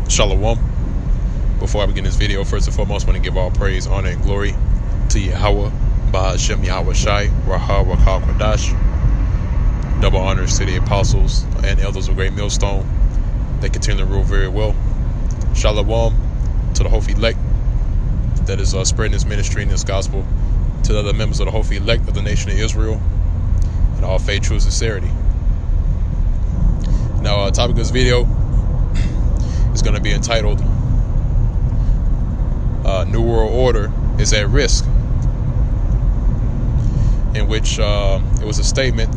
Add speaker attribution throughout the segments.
Speaker 1: Shalom. Before I begin this video, first and foremost, I want to give all praise, honor, and glory to Yahweh, Bahashem Yahweh Shai, Rahah Rakal Kwadash. Double honors to the apostles and elders of Great Millstone. They continue to rule very well. Shalom to the Hof elect that is spreading this ministry and this gospel to the other members of the Hof elect of the nation of Israel and all faith, true sincerity. Now, topic of this video is going to be entitled New World Order is at Risk, in which it was a statement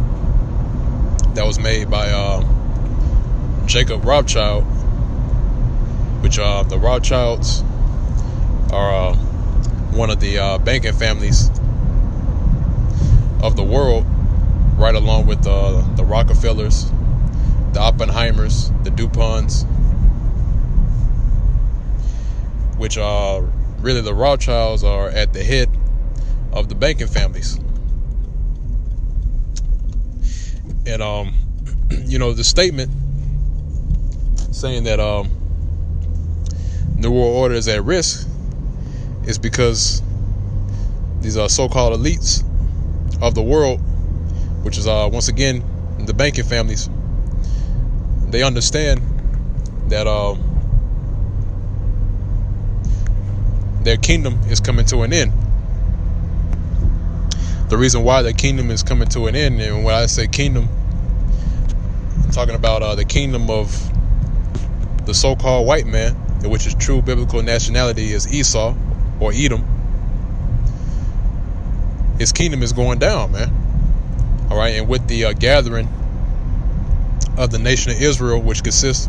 Speaker 1: that was made by Jacob Rothschild, which the Rothschilds are one of the banking families of the world, right along with the Rockefellers, the Oppenheimers, the DuPonts, which really the Rothschilds are at the head of the banking families. And the statement saying that New World Order is at risk is because these are so-called elites of the world, which is once again the banking families. They understand that their kingdom is coming to an end. The reason why their kingdom is coming to an end, and when I say kingdom, I'm talking about the kingdom of the so-called white man, which is true biblical nationality is Esau or Edom. His kingdom is going down, man. All right, and with the gathering of the nation of Israel, which consists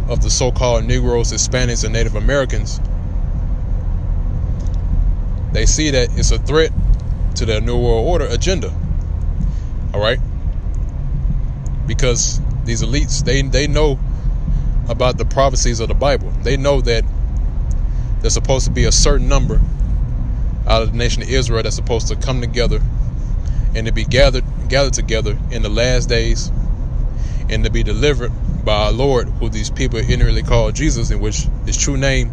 Speaker 1: of the so-called Negroes, Hispanics, and Native Americans, they see that it's a threat to their New World Order agenda. All right, because these elites, they know about the prophecies of the Bible. They know that there's supposed to be a certain number out of the nation of Israel that's supposed to come together and to be gathered together in the last days and to be delivered by our Lord, who these people ignorantly call Jesus, in which his true name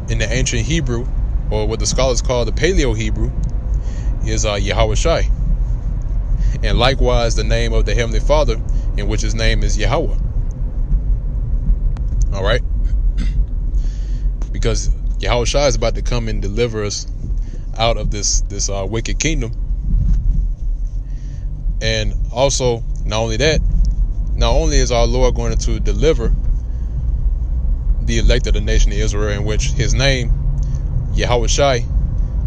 Speaker 1: in the ancient Hebrew, or what the scholars call the Paleo Hebrew, is Yahweh Shai. And likewise the name of the Heavenly Father, in which his name is Yahweh. All right, because Yahweh Shai is about to come and deliver us out of this wicked kingdom. And also, not only is our Lord going to deliver the elect of the nation of Israel, in which his name Yahweh Shai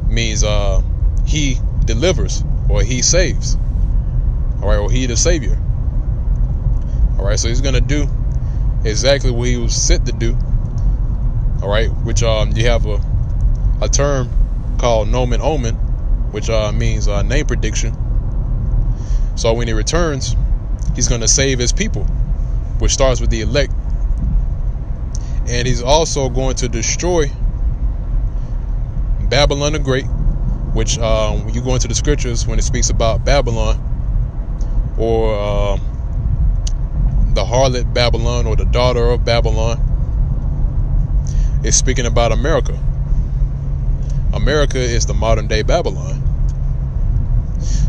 Speaker 1: means he delivers, or he saves. All right, or he the savior. All right, so he's going to do exactly what he was sent to do. All right, which you have a term called nomen omen, which means name prediction. So when he returns, he's going to save his people, which starts with the elect. And he's also going to destroy Babylon the Great, which when you go into the scriptures, when it speaks about Babylon, or the harlot Babylon, or the daughter of Babylon, it's speaking about America. America is the modern day Babylon.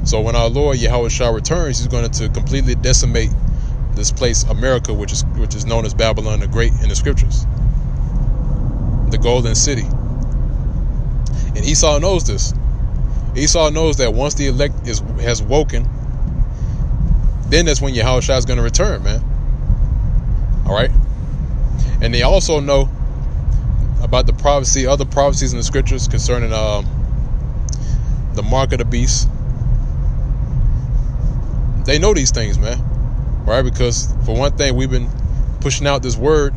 Speaker 1: So when our Lord Yahweh Shai returns, he's going to completely decimate this place, America, which is known as Babylon the Great in the scriptures, the Golden City. And Esau knows this. Esau knows that once the elect has woken, then that's when Yahweh Shai is going to return, man. All right. And they also know about the prophecy, other prophecies in the scriptures concerning the mark of the beast. They know these things, man. Right? Because for one thing, we've been pushing out this word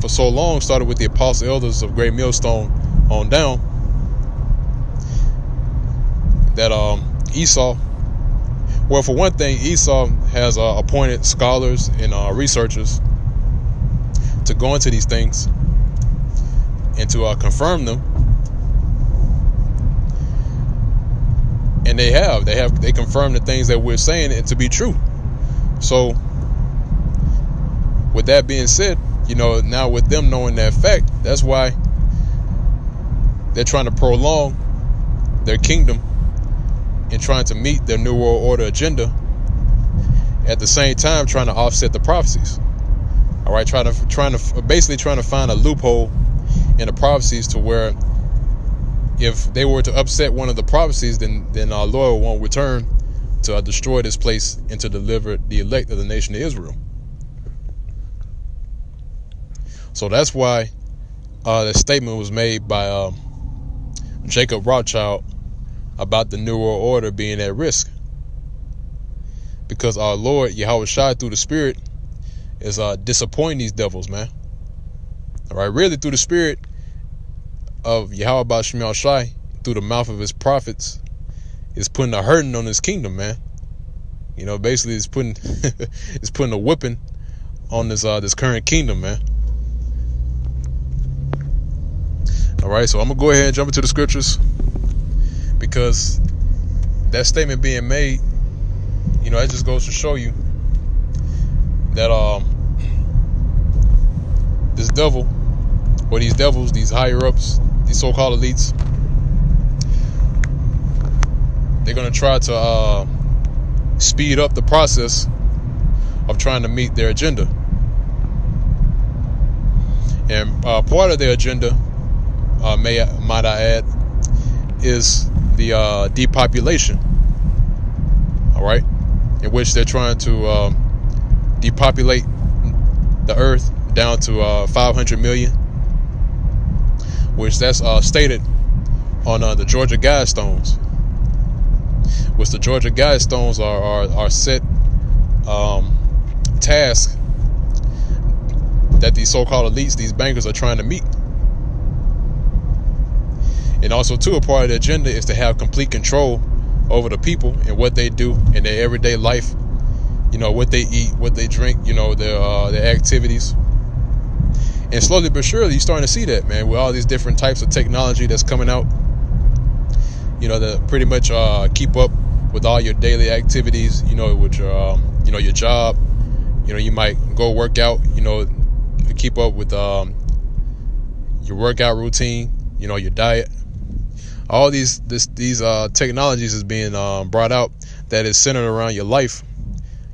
Speaker 1: for so long, started with the apostle elders of Great Millstone on down, that Esau, well, for one thing, Esau has appointed scholars and researchers to go into these things and to confirm them. And they confirm the things that we're saying and to be true. So with that being said, now with them knowing that fact, that's why they're trying to prolong their kingdom and trying to meet their New World Order agenda, at the same time trying to offset the prophecies. All right, trying to find a loophole in the prophecies to where if they were to upset one of the prophecies, then our Lord won't return to destroy this place and to deliver the elect of the nation of Israel. So that's why the statement was made by Jacob Rothschild about the New World Order being at risk, because our Lord Yahweh Shai through the Spirit is disappointing these devils, man. All right, really through the Spirit of Yahweh Ba'Shem Shai, through the mouth of his prophets, is putting a hurting on his kingdom, man. Basically it's putting it's putting a whipping on this current kingdom, man. All right, so I'm gonna go ahead and jump into the scriptures, because that statement being made, that just goes to show you that this devil, or these devils, these higher ups, these so-called elites, they're gonna try to speed up the process of trying to meet their agenda. And part of their agenda, might I add, is the depopulation. All right, in which they're trying to depopulate the earth down to 500 million, which that's stated on the Georgia Guidestones. Which the Georgia Guidestones are set tasks that these so-called elites, these bankers, are trying to meet. And also, too, a part of the agenda is to have complete control over the people and what they do in their everyday life. What they eat, what they drink, their activities. And slowly but surely, you're starting to see that, man, with all these different types of technology that's coming out, that pretty much keep up with all your daily activities, with your, your job. You might go work out, keep up with your workout routine, your diet. All these technologies is being brought out that is centered around your life.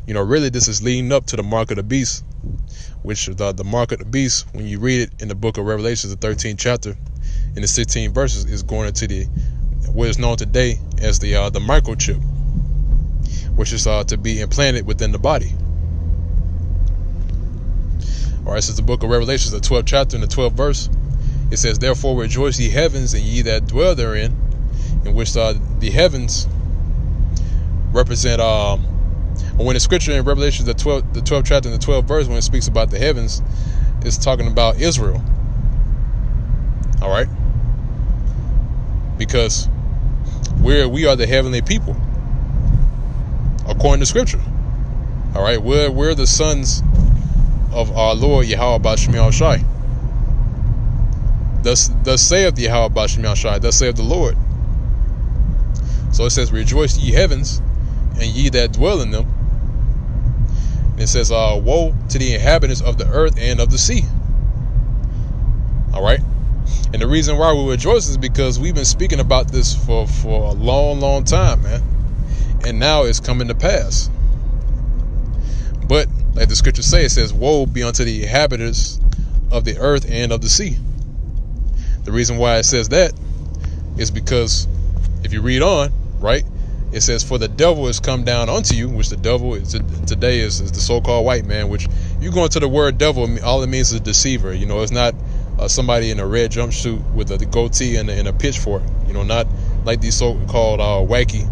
Speaker 1: Really this is leading up to the mark of the beast, which the mark of the beast, when you read it in the book of Revelations, the 13th chapter, in the 16 verses, is going into what is known today as the microchip, which is to be implanted within the body. All right, so it's the book of Revelations, the 12th chapter and the 12th verse. It says, "Therefore rejoice, ye heavens, and ye that dwell therein," in which the heavens represent. When the scripture in Revelation, the 12th chapter and the 12th verse, when it speaks about the heavens, it's talking about Israel. All right, because we are the heavenly people, according to scripture. All right, we're the sons of our Lord Yahweh Ba'Shem Shai. Thus saith Yahweh Ba'Shem Shai, thus saith the Lord. So it says, "Rejoice, ye heavens, and ye that dwell in them." And it says, "Woe to the inhabitants of the earth and of the sea." All right, and the reason why we rejoice is because we've been speaking about this for a long time, man, and now it's coming to pass. But like the scriptures say, it says, "Woe be unto the inhabitants of the earth and of the sea." The reason why it says that is because if you read on, right, it says, "For the devil is come down unto you," which the devil is today is the so-called white man, which you go into the word devil, all it means is a deceiver. It's not somebody in a red jumpsuit with a goatee and a pitchfork. Not like these so-called wacky,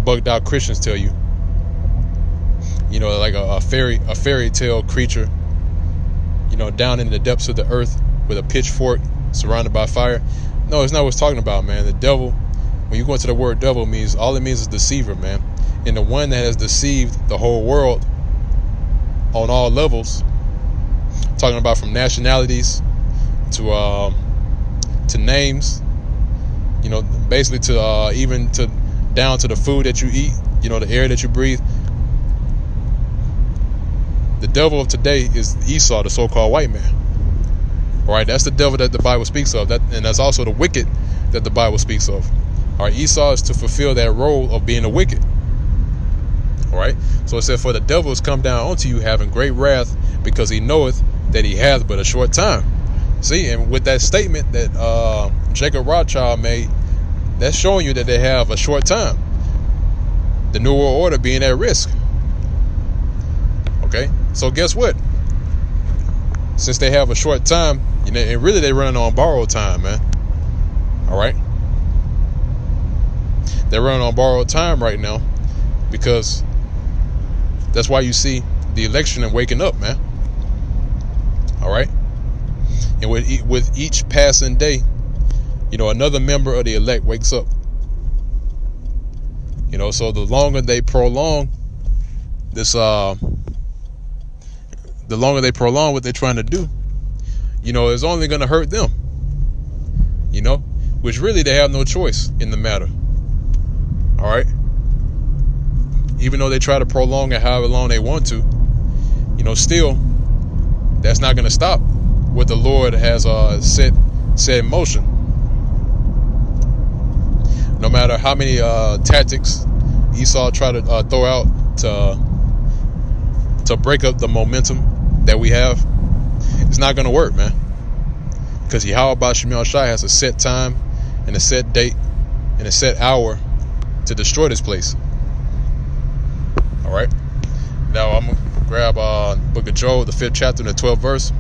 Speaker 1: bugged out Christians tell you. Like a fairy tale creature, down in the depths of the earth with a pitchfork surrounded by fire. No, it's not what it's talking about, man. The devil, when you go into the word devil, all it means is deceiver, man. And the one that has deceived the whole world on all levels, talking about from nationalities to names, basically to even to down to the food that you eat, the air that you breathe. The devil of today is Esau, the so-called white man. All right, that's the devil that the Bible speaks of. And that's also the wicked that the Bible speaks of. All right, Esau is to fulfill that role of being a wicked. All right, so it said, for the devil has come down unto you having great wrath, because he knoweth that he hath but a short time. See, and with that statement that Jacob Rothschild made, that's showing you that they have a short time. The New World Order being at risk. Okay, so guess what? Since they have a short time, you know, and really they're running on borrowed time, man. All right, they're running on borrowed time right now, because that's why you see the election and waking up, man. All right, and with each passing day, you know, another member of the elect wakes up. You know, so the longer they prolong this, the longer they prolong what they're trying to do, you know, it's only going to hurt them. You know, which really they have no choice in the matter. All right. Even though they try to prolong it however long they want to, you know, still, that's not going to stop what the Lord has set in motion. No matter how many tactics Esau try to throw out to break up the momentum that we have, it's not going to work, man. Because Yahweh Ba'Shem Yahushua has a set time and a set date and a set hour to destroy this place. All right. Now I'm going to grab Book of Job, the 5th chapter and the 12th verse.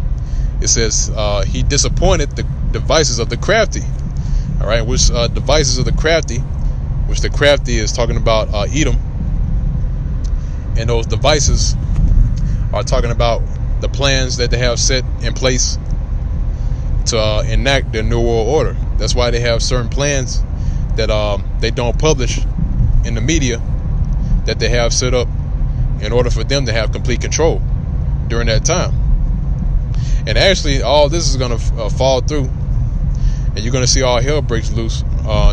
Speaker 1: It says, he disappointed the devices of the crafty. All right, which devices of the crafty, which the crafty is talking about Edom. And those devices are talking about the plans that they have set in place to enact their New World Order. That's why they have certain plans that they don't publish in the media, that they have set up in order for them to have complete control during that time. And actually, all this is going to fall through, and you're going to see all hell breaks loose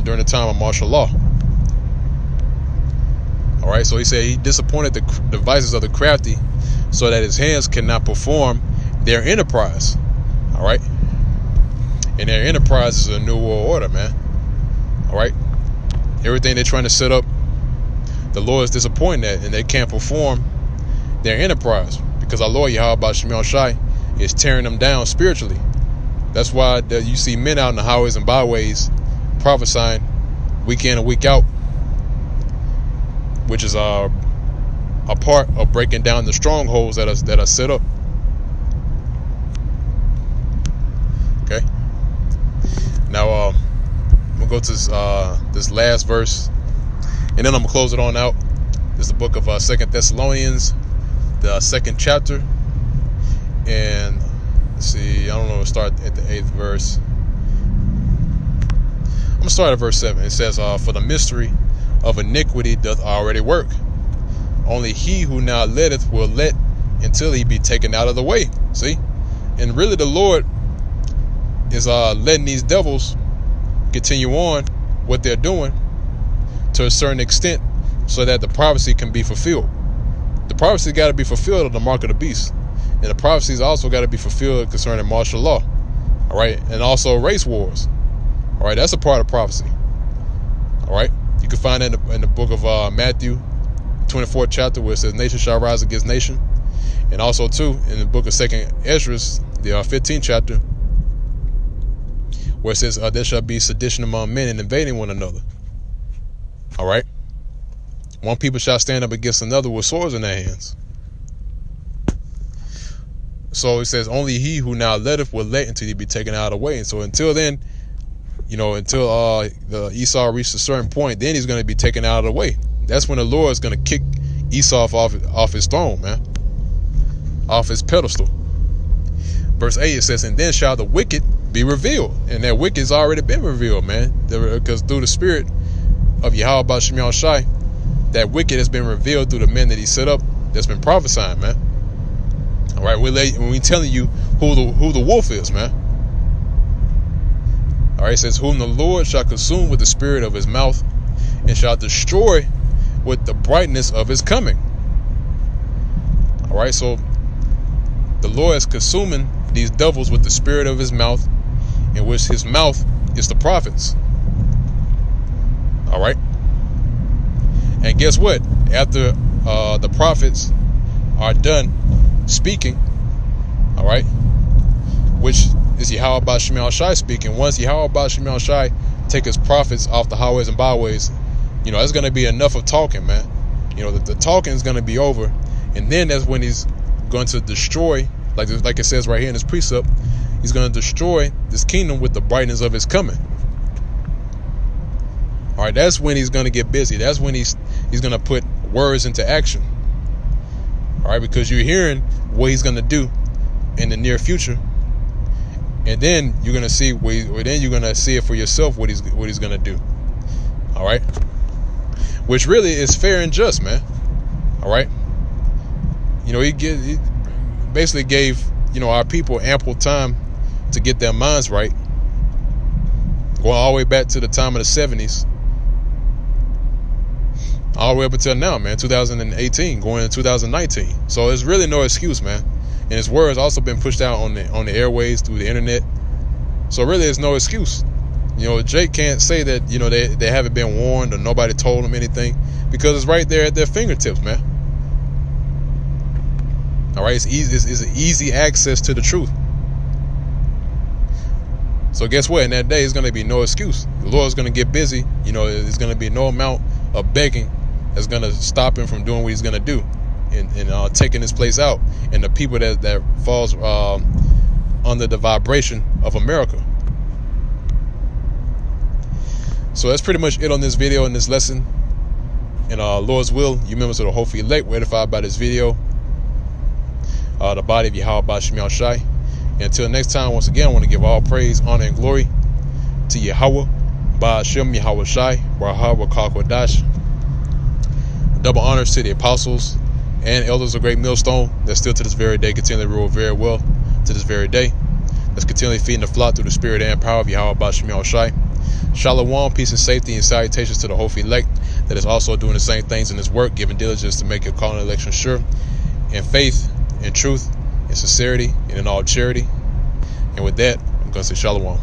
Speaker 1: during the time of martial law. All right, so he said he disappointed the devices of the crafty so that his hands cannot perform their enterprise. All right, and their enterprise is a New World Order, man. All right, everything they're trying to set up, the Lord is disappointed at, and they can't perform their enterprise because our Lord Yahweh Ba'Shem Yahushua is tearing them down spiritually. That's why you see men out in the highways and byways prophesying week in and week out, which is a part of breaking down the strongholds that are set up. Okay. Now we'll go to this last verse, and then I'm gonna close it on out. This is the book of 2 Thessalonians, the 2nd chapter, and let's see. I don't know. We'll start at the 8th verse. I'm gonna start at verse 7. It says, "For the mystery of iniquity doth already work. Only he who now letteth will let until he be taken out of the way." See, and really the Lord is letting these devils continue on what they're doing to a certain extent, so that the prophecy can be fulfilled. The prophecy got to be fulfilled of the mark of the beast, and the prophecies also got to be fulfilled concerning martial law. All right, and also race wars. All right, that's a part of prophecy. All right, you can find that in the book of Matthew, 24th chapter, where it says, "Nation shall rise against nation," and also too in the book of 2nd Ezra, the 15th chapter, where it says, "There shall be sedition among men and invading one another." All right, one people shall stand up against another with swords in their hands. So it says, "Only he who now letteth will let until he be taken out of the way." And so until then, you know, until the Esau reached a certain point, then he's going to be taken out of the way. That's when the Lord is going to kick Esau off his throne, man, off his pedestal. Verse 8, it says, "And then shall the wicked be revealed." And that wicked has already been revealed, man, because through the spirit of Yahweh Ba'Shem Yahushua, that wicked has been revealed through the men that he set up that's been prophesying, man. All right, we're telling you who the wolf is, man. All right, it says, "Whom the Lord shall consume with the spirit of his mouth, and shall destroy with the brightness of his coming." All right, so the Lord is consuming these devils with the spirit of his mouth, in which his mouth is the prophets. All right. And guess what? After the prophets are done speaking, all right, which is Yahweh Ba'Shem Yahushai speaking. Once Yahweh Ba'Shem Yahushai take his prophets off the highways and byways, it's going to be enough of talking, man. The talking is going to be over, and then that's when he's going to destroy, like it says right here in this precept, he's going to destroy this kingdom with the brightness of his coming. All right, that's when he's going to get busy. That's when he's going to put words into action. All right, because you're hearing what he's going to do in the near future, and then you're going to see it for yourself what he's going to do. All right, which really is fair and just, man. All right, he basically gave our people ample time to get their minds right, going all the way back to the time of the 70s. All the way up until now, man, 2018, going into 2019. So there's really no excuse, man. And his words also been pushed out on the airways through the internet. So really, there's no excuse. Jake can't say that they haven't been warned or nobody told them anything, because it's right there at their fingertips, man. All right, it's easy. It's an easy access to the truth. So guess what? In that day, it's going to be no excuse. The Lord's going to get busy. There's going to be no amount of begging that's going to stop him from doing what he's going to do and taking his place out, and the people that falls under the vibration of America. So that's pretty much it on this video and this lesson. And Lord's will, you members of the Hopefully Elect were edified by this video. The body of Yahweh Ba'Shem Yahushai. And until next time, once again, I want to give all praise, honor, and glory to Yahweh Ba'Shem Yahushai, Barahah Rakah Kodash. Double honors to the apostles and elders of Great Millstone that still to this very day continually rule very well to this very day. That's continually feeding the flock through the spirit and power of Yahweh Ba'Shem Yahushai. Shalom, peace and safety and salutations to the Hopefully Elect that is also doing the same things in this work, giving diligence to make your calling and election sure, in faith, in truth, in sincerity, and in all charity. And with that, I'm going to say shalom.